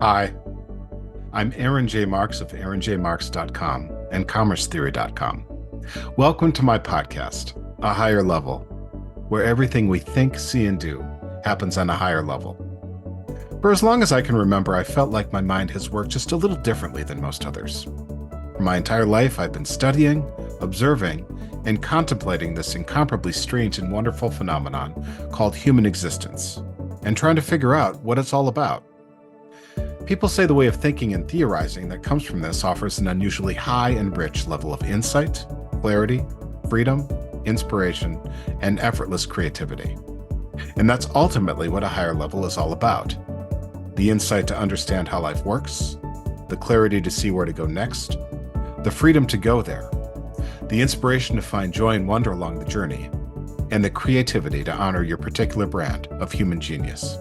Hi, I'm Aaron J. Marks of aaronjmarks.com and commercetheory.com. Welcome to my podcast, A Higher Level, where everything we think, see, and do happens on a higher level. For as long as I can remember, I felt like my mind has worked just a little differently than most others. For my entire life, I've been studying, observing, and contemplating this incomparably strange and wonderful phenomenon called human existence, and trying to figure out what it's all about. People say the way of thinking and theorizing that comes from this offers an unusually high and rich level of insight, clarity, freedom, inspiration, and effortless creativity. And that's ultimately what a higher level is all about. The insight to understand how life works, the clarity to see where to go next, the freedom to go there, the inspiration to find joy and wonder along the journey, and the creativity to honor your particular brand of human genius.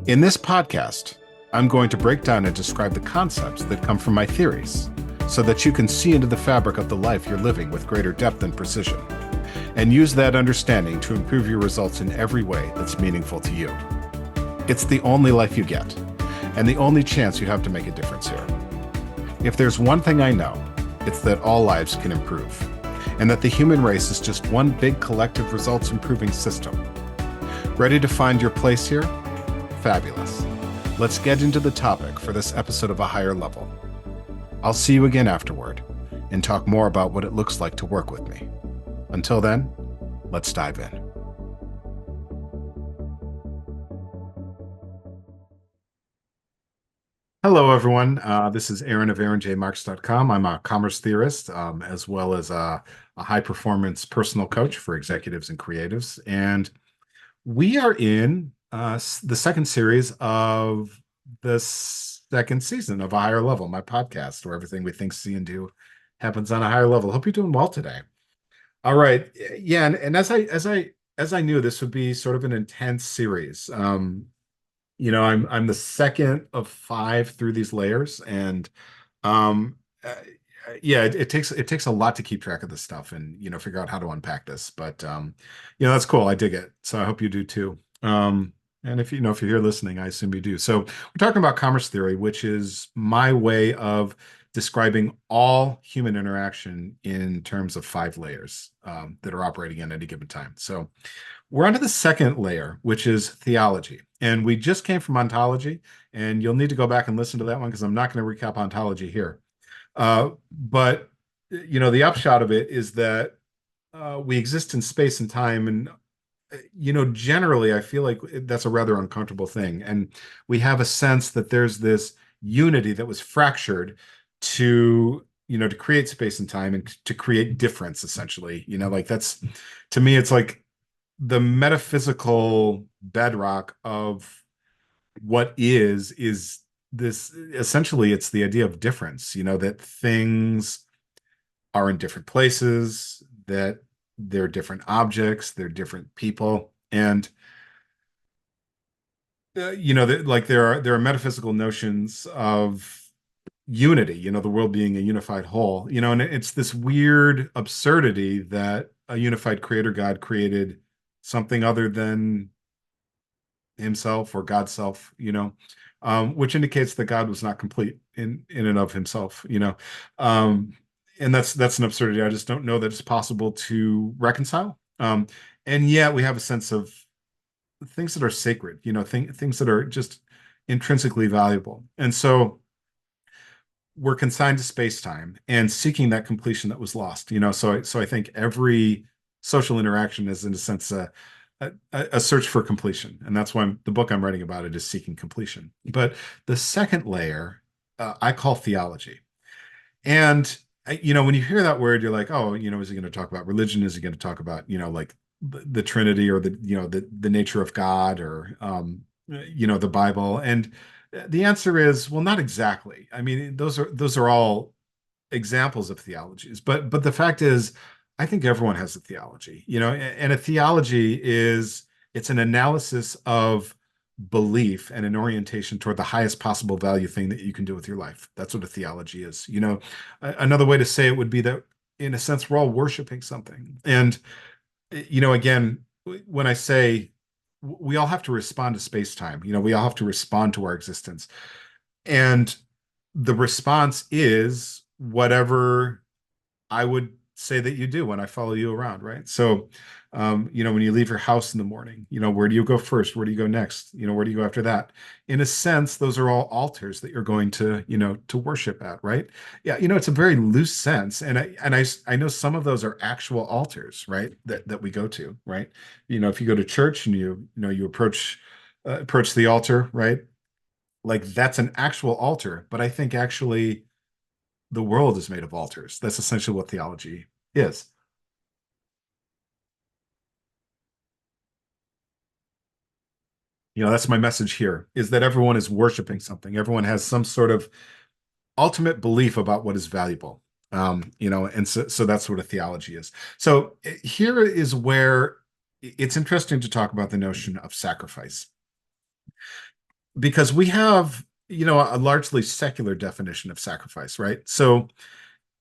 In this podcast, I'm going to break down and describe the concepts that come from my theories so that you can see into the fabric of the life you're living with greater depth and precision, and use that understanding to improve your results in every way that's meaningful to you. It's the only life you get, and the only chance you have to make a difference here. If there's one thing I know, it's that all lives can improve, and that the human race is just one big collective results improving system. Ready to find your place here? Fabulous. Let's get into the topic for this episode of A Higher Level. I'll see you again afterward and talk more about what it looks like to work with me. Until then, let's dive in. Hello, everyone. This is Aaron of aaronjmarks.com. I'm a commerce theorist, as well as a high-performance personal coach for executives and creatives. And we are in the second series of the second season of A Higher Level, my podcast, where everything we think, see, and do happens on a higher level. Hope you're doing well today. All right, yeah, and as I knew, this would be sort of an intense series. I'm the second of five through these layers, and um, uh, yeah, it takes a lot to keep track of this stuff and figure out how to unpack this. But that's cool. I dig it. So I hope you do too. And if you're here listening, I assume you do. So we're talking about commerce theory, which is my way of describing all human interaction in terms of five layers that are operating at any given time. So we're on to the second layer, which is theology. And we just came from ontology, and you'll need to go back and listen to that one because I'm not going to recap ontology here. But the upshot of it is that we exist in space and time, and generally, I feel like that's a rather uncomfortable thing. And we have a sense that there's this unity that was fractured to create space and time and to create difference, essentially. Like that's, to me, it's like the metaphysical bedrock of what is this essentially it's the idea of difference, that things are in different places, that they're different objects, they're different people, and that like there are metaphysical notions of unity, the world being a unified whole, and it's this weird absurdity that a unified creator God created something other than himself or God's self, which indicates that God was not complete in and of himself, um, and that's an absurdity. I just don't know that it's possible to reconcile. And yet we have a sense of things that are sacred, things that are just intrinsically valuable. And so we're consigned to space-time and seeking that completion that was lost. So I think every social interaction is in a sense a search for completion, and that's why the book I'm writing about it is seeking completion. But the second layer I call theology. And when you hear that word, you're like, oh, is he going to talk about religion? Is he going to talk about like the Trinity, or the nature of God, or the Bible? And the answer is, well, not exactly. I mean, those are all examples of theologies, but the fact is, I think everyone has a theology, and a theology it's an analysis of belief and an orientation toward the highest possible value thing that you can do with your life. That's what a theology is. Another way to say it would be that in a sense, we're all worshiping something. And again, when I say we all have to respond to space-time. We all have to respond to our existence. And the response is whatever I would say that you do when I follow you around, right? So, when you leave your house in the morning, where do you go first? Where do you go next? Where do you go after that? In a sense, those are all altars that you're going to, to worship at, right? Yeah, it's a very loose sense, and I know some of those are actual altars, right? That we go to, right? If you go to church and you approach the altar, right? Like that's an actual altar, but I think actually the world is made of altars. That's essentially what theology is. That's my message here is that everyone is worshiping something. Everyone has some sort of ultimate belief about what is valuable. And so that's what a theology is. So here is where it's interesting to talk about the notion of sacrifice because we have, a largely secular definition of sacrifice, right? So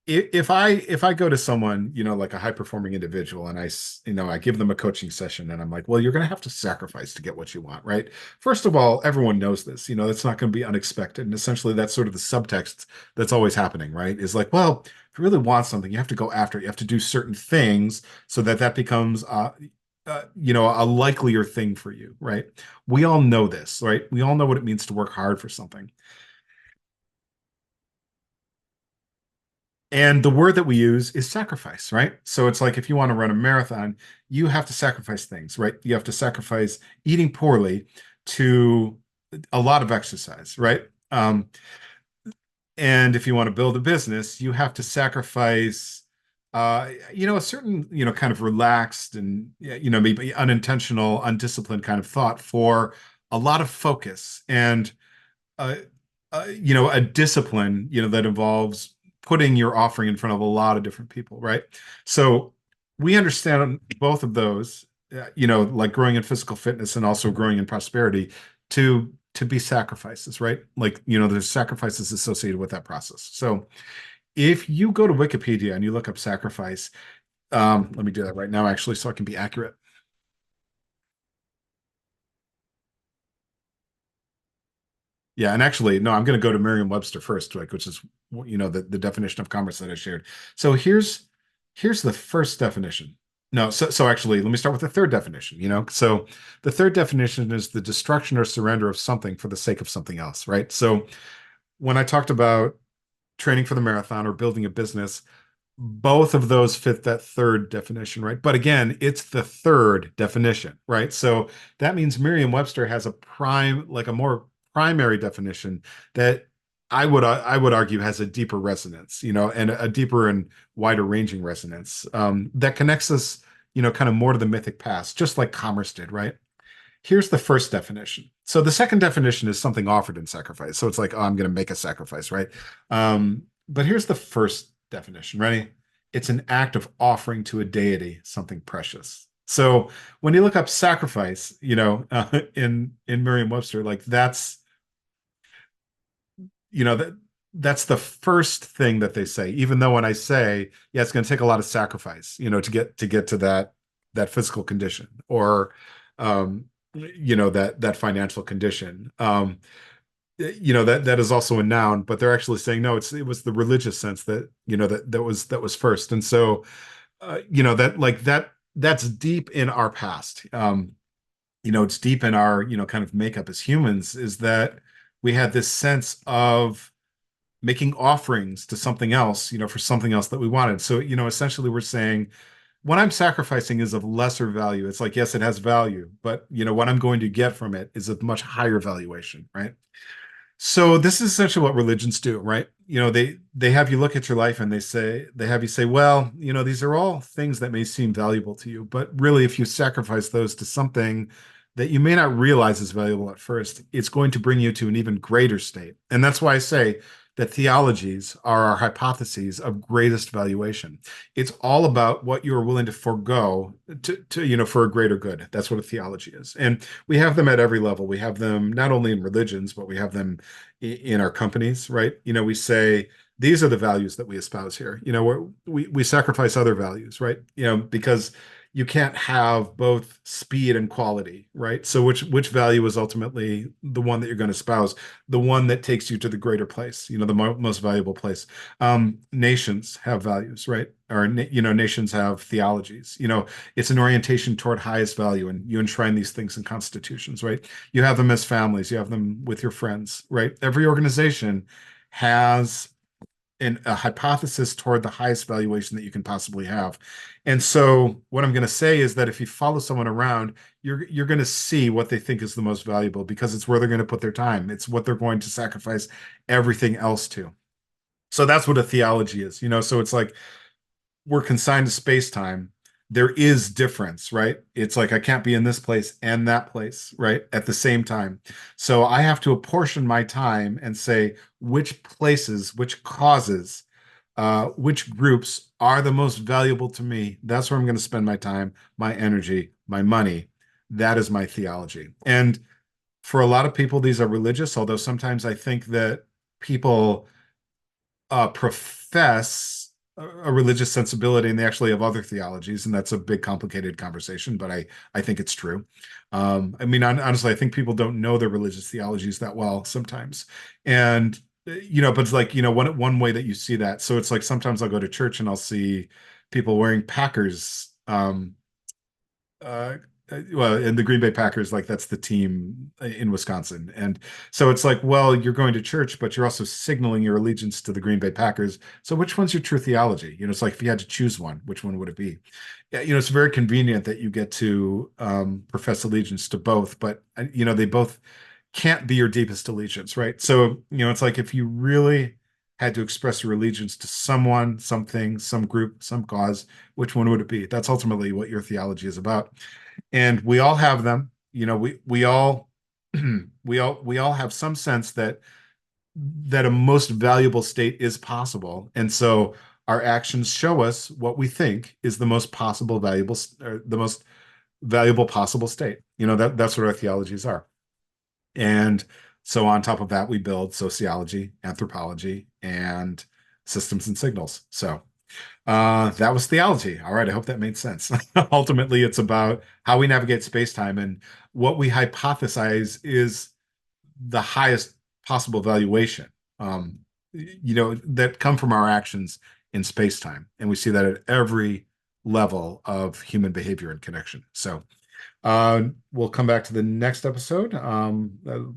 if I go to someone, like a high performing individual, and I give them a coaching session, and I'm like, well, you're going to have to sacrifice to get what you want, right? First of all, everyone knows this. It's not going to be unexpected, and essentially that's sort of the subtext that's always happening, right? Is like, well, if you really want something, you have to go after it. You have to do certain things so that that becomes, a likelier thing for you, right? We all know this, right? We all know what it means to work hard for something. And the word that we use is sacrifice, right? So it's like if you want to run a marathon, you have to sacrifice things, right? You have to sacrifice eating poorly to a lot of exercise, right? And if you want to build a business, you have to sacrifice, a certain, kind of relaxed and, maybe unintentional, undisciplined kind of thought for a lot of focus and uh, a discipline, that involves putting your offering in front of a lot of different people, right? So we understand both of those, like growing in physical fitness and also growing in prosperity to be sacrifices, right? Like, there's sacrifices associated with that process. So if you go to Wikipedia and you look up sacrifice, let me do that right now, actually, so I can be accurate. Yeah, and actually, no, I'm going to go to Merriam-Webster first, like, which is the definition of commerce that I shared. So here's the first definition. No, so actually, let me start with the third definition. So the third definition is the destruction or surrender of something for the sake of something else, right? So when I talked about training for the marathon or building a business, both of those fit that third definition, right? But again, it's the third definition, right? So that means Merriam-Webster has like a more primary definition that I would argue has a deeper resonance, and a deeper and wider ranging resonance that connects us, kind of more to the mythic past, just like commerce did, right? Here's the first definition. So the second definition is something offered in sacrifice. So it's like, oh, I'm going to make a sacrifice, right? But here's the first definition. Ready? It's an act of offering to a deity something precious. So when you look up sacrifice, in Merriam-Webster, like that's the first thing that they say. Even though when I say, yeah, it's going to take a lot of sacrifice, to get to that physical condition or that financial condition. That is also a noun, but they're actually saying no, it was the religious sense that that was first. And so that's deep in our past. It's deep in our kind of makeup as humans is that we had this sense of making offerings to something else, for something else that we wanted. So, essentially we're saying what I'm sacrificing is of lesser value. It's like, yes, it has value, but what I'm going to get from it is a much higher valuation, right? So this is essentially what religions do, right? They have you look at your life and they have you say, well, these are all things that may seem valuable to you, but really if you sacrifice those to something that you may not realize is valuable at first, it's going to bring you to an even greater state. And that's why I say that theologies are our hypotheses of greatest valuation. It's all about what you're willing to forego for a greater good. That's what a theology is. And we have them at every level. We have them not only in religions, but we have them in our companies, right? We say these are the values that we espouse here. We sacrifice other values, right? Because you can't have both speed and quality, right? So which value is ultimately the one that you're going to espouse, the one that takes you to the greater place, the most valuable place. Nations have values, right? Or nations have theologies. It's an orientation toward highest value, and you enshrine these things in constitutions, right? You have them as families, you have them with your friends, right? Every organization has a hypothesis toward the highest valuation that you can possibly have. And so what I'm going to say is that if you follow someone around, you're going to see what they think is the most valuable because it's where they're going to put their time. It's what they're going to sacrifice everything else to. So that's what a theology is, so it's like we're consigned to space-time. There is difference, right? It's like I can't be in this place and that place, right, at the same time. So I have to apportion my time and say which places, which causes, which groups are the most valuable to me. That's where I'm going to spend my time, my energy, my money. That is my theology. And for a lot of people, these are religious, although sometimes I think that people profess a religious sensibility and they actually have other theologies, and that's a big complicated conversation, but I think it's true. I mean, honestly, I think people don't know their religious theologies that well sometimes. And but it's like, one way that you see that. So it's like sometimes I'll go to church and I'll see people wearing Packers uh, well, and the Green Bay Packers, like that's the team in Wisconsin. And so it's like, well, you're going to church, but you're also signaling your allegiance to the Green Bay Packers. So which one's your true theology? It's like if you had to choose one, which one would it be? Yeah, it's very convenient that you get to profess allegiance to both, but they both can't be your deepest allegiance, right? So, it's like if you really had to express your allegiance to someone, something, some group, some cause, which one would it be? That's ultimately what your theology is about. And we all have them. We all we all have some sense that a most valuable state is possible. And so our actions show us what we think is the most possible valuable or the most valuable possible state. That's what our theologies are. And so on top of that, we build sociology, anthropology, and systems and signals. So that was theology. All right, I hope that made sense. Ultimately, it's about how we navigate space-time, and what we hypothesize is the highest possible valuation, that come from our actions in space-time. And we see that at every level of human behavior and connection. So we'll come back to the next episode. That'll